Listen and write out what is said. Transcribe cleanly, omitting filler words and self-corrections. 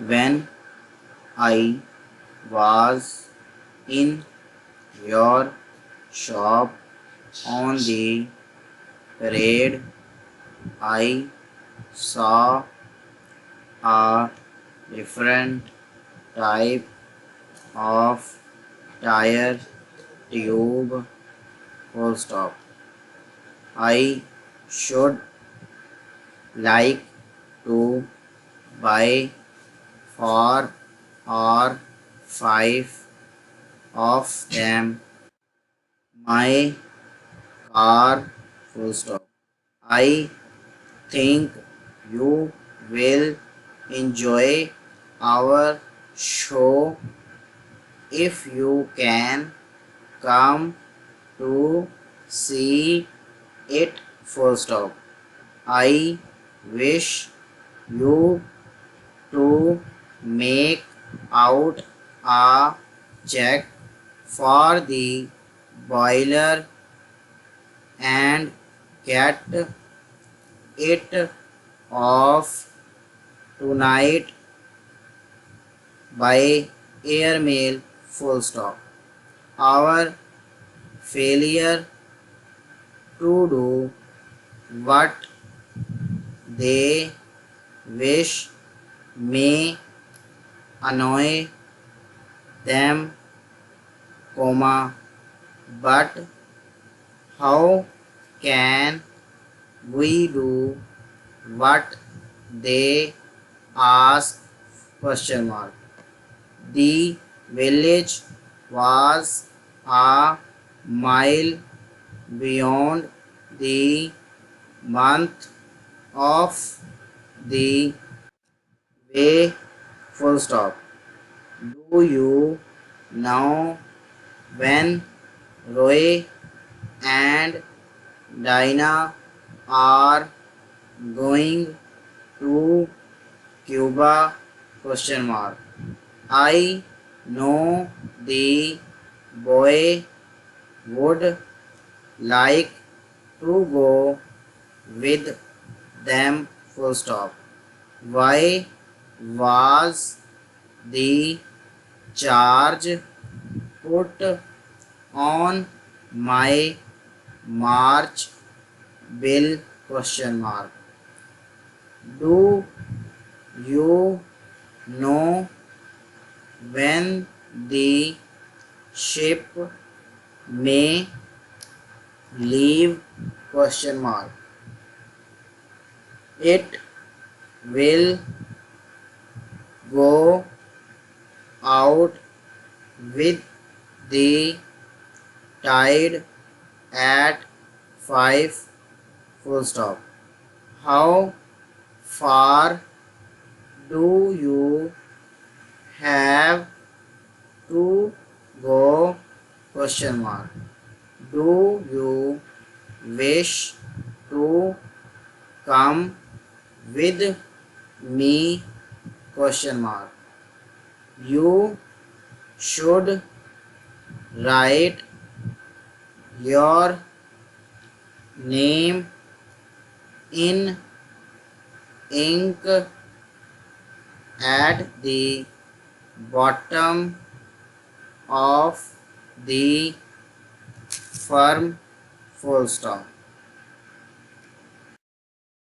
When I was in your shop on the parade, I saw a different type of tire tube. Full stop. I should like to buy 4 or 5 of them. My car. Full stop. I think you will enjoy our show if you can come to see it. Full stop. I wish you to make out a check for the boiler and get it off tonight by airmail. Full stop. Our failure to do what they wish may annoy them, but how can we do what they ask? The village was a mile beyond the month of the way. Full stop. Do you know when Roy and Dinah are going to Cuba? I know the boy would like to go with them. Full stop. Why was the charge put on my March bill? Do you know when the ship may leave? It will go out with the tide at 5. Full stop. How far do you have to go? Do you wish to come with me? You should write your name in ink at the bottom of the form. Full stop.